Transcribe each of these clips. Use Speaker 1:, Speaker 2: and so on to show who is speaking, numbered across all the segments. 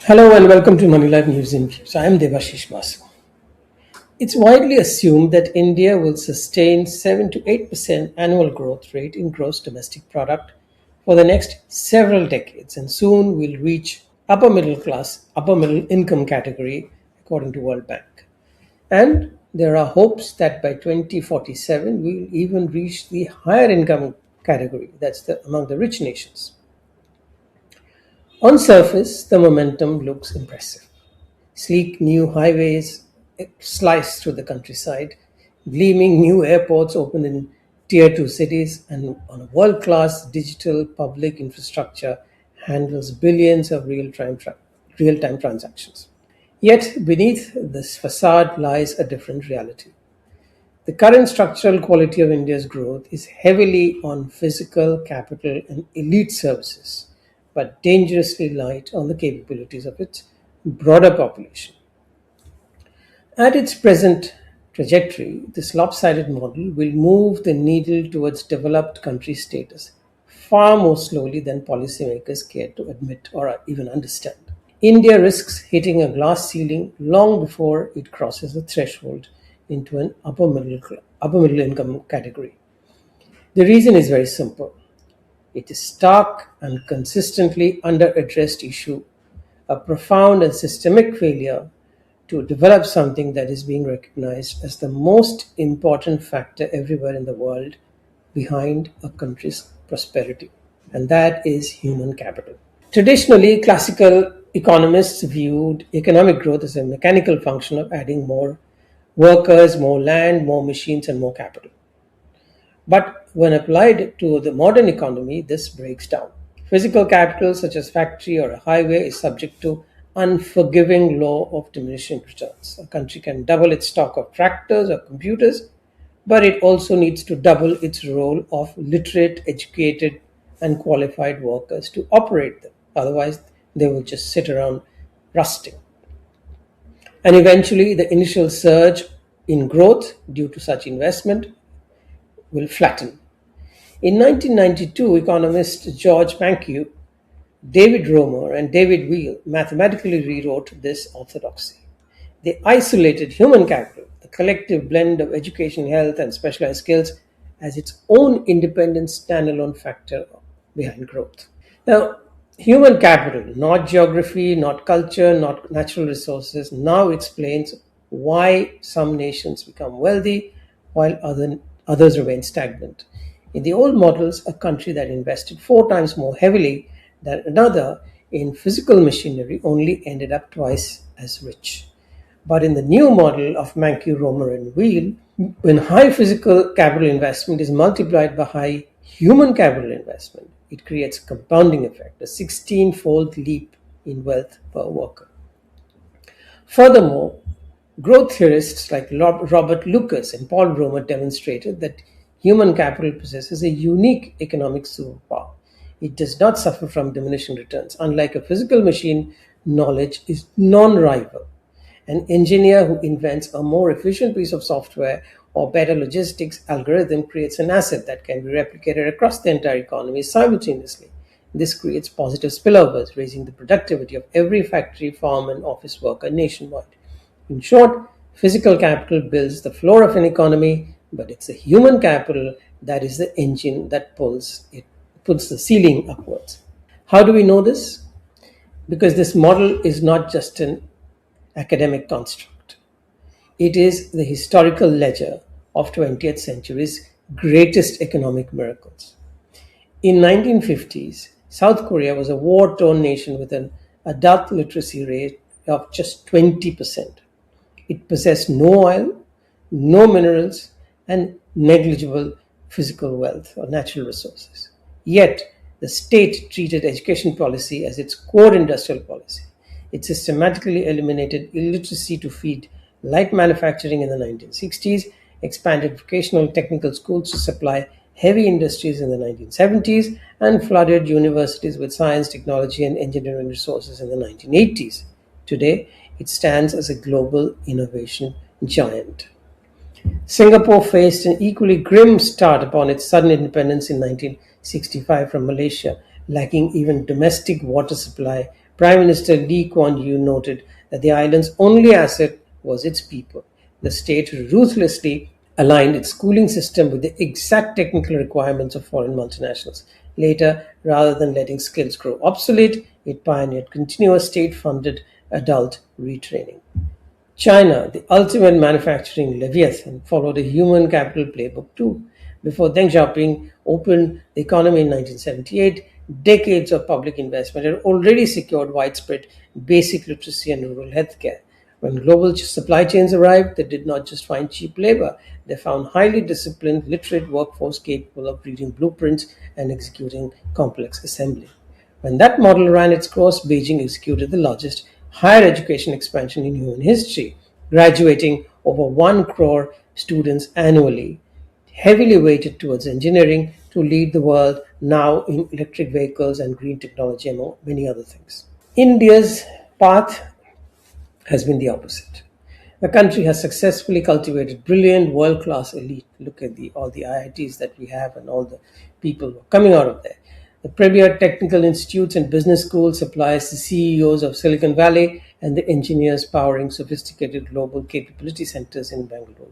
Speaker 1: Hello and welcome to Moneylife News and Views. I am Debashis Basu. It's widely assumed that India will sustain 7 to 8% annual growth rate in gross domestic product for the next several decades and soon will reach upper middle class, upper middle income category according to World Bank. And there are hopes that by 2047 we will even reach the higher income category, among the rich nations. On surface, the momentum looks impressive. Sleek new highways slice through the countryside, gleaming new airports open in tier 2 cities, and on a world class digital public infrastructure handles billions of real time transactions. Yet, beneath this facade lies a different reality. The current structural quality of India's growth is heavily on physical capital and elite services, but dangerously light on the capabilities of its broader population. At its present trajectory, this lopsided model will move the needle towards developed country status far more slowly than policymakers care to admit or even understand. India risks hitting a glass ceiling long before it crosses the threshold into an upper middle income category. The reason is very simple. It is stark and consistently under-addressed issue, a profound and systemic failure to develop something that is being recognized as the most important factor everywhere in the world behind a country's prosperity, and that is human capital. Traditionally, classical economists viewed economic growth as a mechanical function of adding more workers, more land, more machines, and more capital. But when applied to the modern economy, this breaks down. Physical capital, such as factory or a highway, is subject to unforgiving law of diminishing returns. A country can double its stock of tractors or computers, but it also needs to double its role of literate, educated, and qualified workers to operate them. Otherwise, they will just sit around rusting. And eventually, the initial surge in growth due to such investment will flatten. In 1992, economists George Mankiw, David Romer, and David Weil mathematically rewrote this orthodoxy. They isolated human capital, the collective blend of education, health, and specialized skills, as its own independent standalone factor behind growth. Now, human capital, not geography, not culture, not natural resources, now explains why some nations become wealthy while others remain stagnant. In the old models, a country that invested 4 times more heavily than another in physical machinery only ended up twice as rich. But in the new model of Mankiw, Romer, and Weil, when high physical capital investment is multiplied by high human capital investment, it creates a compounding effect, a 16-fold leap in wealth per worker. Furthermore, growth theorists like Robert Lucas and Paul Romer demonstrated that human capital possesses a unique economic superpower. It does not suffer from diminishing returns. Unlike a physical machine, knowledge is non-rival. An engineer who invents a more efficient piece of software or better logistics algorithm creates an asset that can be replicated across the entire economy simultaneously. This creates positive spillovers, raising the productivity of every factory, farm, and office worker nationwide. In short, physical capital builds the floor of an economy, but it's the human capital that is the engine that puts the ceiling upwards. How do we know this? Because this model is not just an academic construct. It is the historical ledger of 20th century's greatest economic miracles. In 1950s, South Korea was a war-torn nation with an adult literacy rate of just 20%. It possessed no oil, no minerals, and negligible physical wealth or natural resources. Yet, the state treated education policy as its core industrial policy. It systematically eliminated illiteracy to feed light manufacturing in the 1960s, expanded vocational technical schools to supply heavy industries in the 1970s, and flooded universities with science, technology, and engineering resources in the 1980s. Today, it stands as a global innovation giant. Singapore faced an equally grim start upon its sudden independence in 1965 from Malaysia, lacking even domestic water supply Prime Minister Lee Kuan Yew noted that the island's only asset was its people. The state ruthlessly aligned its schooling system with the exact technical requirements of foreign multinationals. Later, rather than letting skills grow obsolete, it pioneered continuous state funded adult retraining. China, the ultimate manufacturing leviathan, followed a human capital playbook too. Before Deng Xiaoping opened the economy in 1978, decades of public investment had already secured widespread basic literacy and rural healthcare. When global supply chains arrived, they did not just find cheap labor, they found highly disciplined, literate workforce capable of reading blueprints and executing complex assembly. When that model ran its course, Beijing executed the largest higher education expansion in human history, graduating over 1 crore students annually, heavily weighted towards engineering to lead the world now in electric vehicles and green technology, among many other things. India's path has been the opposite. The country has successfully cultivated brilliant, world-class elite. Look at all the IITs that we have and all the people who are coming out of there. The premier technical institutes and business schools supplies the CEOs of Silicon Valley and the engineers powering sophisticated global capability centers in Bangalore.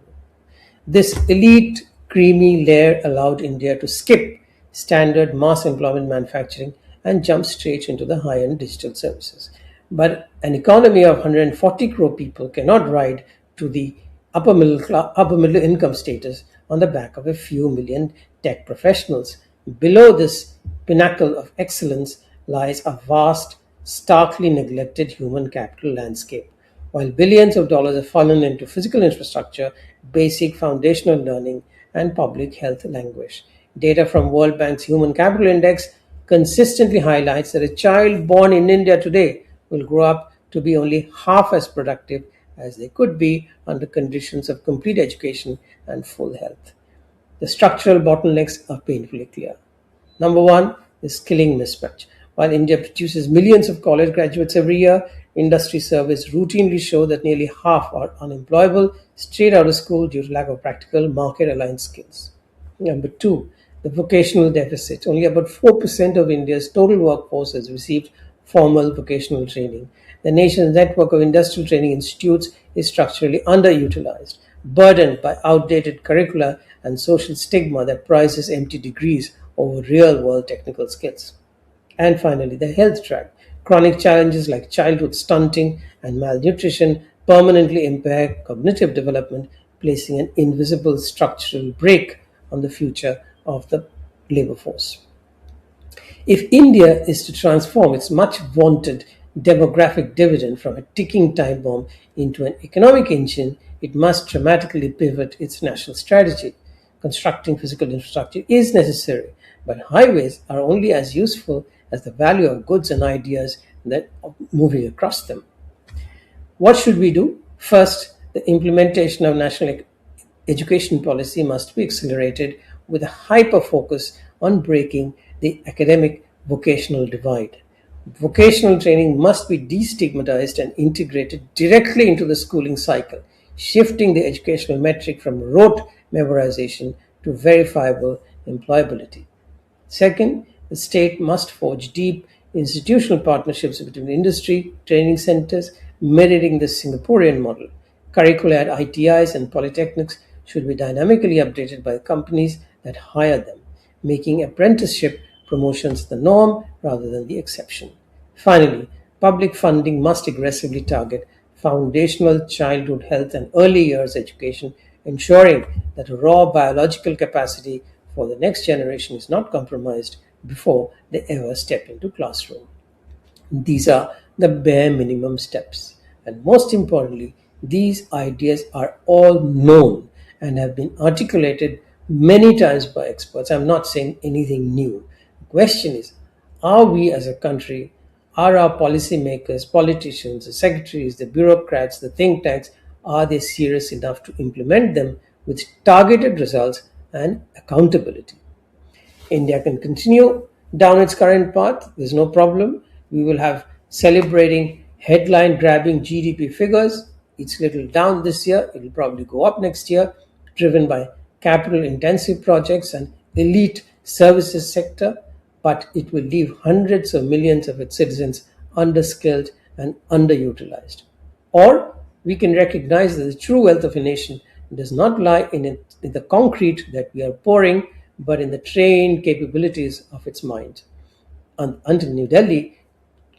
Speaker 1: This elite, creamy layer allowed India to skip standard mass employment manufacturing and jump straight into the high end digital services. But an economy of 140 crore people cannot ride to the upper middle income status on the back of a few million tech professionals. Below this pinnacle of excellence lies a vast, starkly neglected human capital landscape. While billions of dollars have fallen into physical infrastructure, basic foundational learning, and public health languish. Data from World Bank's Human Capital Index consistently highlights that a child born in India today will grow up to be only half as productive as they could be under conditions of complete education and full health. The structural bottlenecks are painfully clear. Number one, the skilling mismatch. While India produces millions of college graduates every year, industry surveys routinely show that nearly half are unemployable straight out of school due to lack of practical market-aligned skills. Number two, the vocational deficit. Only about 4% of India's total workforce has received formal vocational training. The nation's network of industrial training institutes is structurally underutilized, burdened by outdated curricula and social stigma that prizes empty degrees over real-world technical skills. And finally, the health track. Chronic challenges like childhood stunting and malnutrition permanently impair cognitive development, placing an invisible structural brake on the future of the labor force. If India is to transform its much vaunted demographic dividend from a ticking time bomb into an economic engine, it must dramatically pivot its national strategy. Constructing physical infrastructure is necessary, but highways are only as useful as the value of goods and ideas that are moving across them. What should we do? First, the implementation of national education policy must be accelerated with a hyper focus on breaking the academic vocational divide. Vocational training must be destigmatized and integrated directly into the schooling cycle, shifting the educational metric from rote memorization to verifiable employability. Second, the state must forge deep institutional partnerships between industry, training centers, mirroring the Singaporean model. Curricula at ITIs and polytechnics should be dynamically updated by companies that hire them, making apprenticeship promotions the norm rather than the exception. Finally, public funding must aggressively target foundational childhood health and early years education, ensuring that raw biological capacity for the next generation is not compromised before they ever step into classroom. These are the bare minimum steps. And most importantly, these ideas are all known and have been articulated many times by experts. I'm not saying anything new. The question is, are we as a country, are our policymakers, politicians, the secretaries, the bureaucrats, the think tanks, are they serious enough to implement them with targeted results and accountability? India can continue down its current path. There's no problem. We will have celebrating headline grabbing GDP figures. It's little down this year. It will probably go up next year, driven by capital intensive projects and elite services sector, but it will leave hundreds of millions of its citizens underskilled, and underutilized. Or we can recognize that the true wealth of a nation does not lie in the concrete that we are pouring, but in the trained capabilities of its mind. Until New Delhi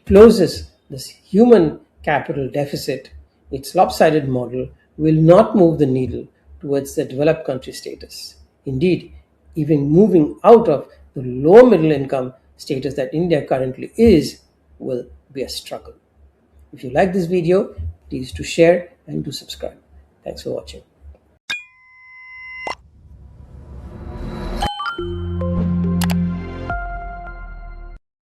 Speaker 1: closes this human capital deficit, its lopsided model will not move the needle towards the developed country status. Indeed, even moving out of the low middle income status that India currently is will be a struggle. If you like this video, please do share and do subscribe. Thanks for watching.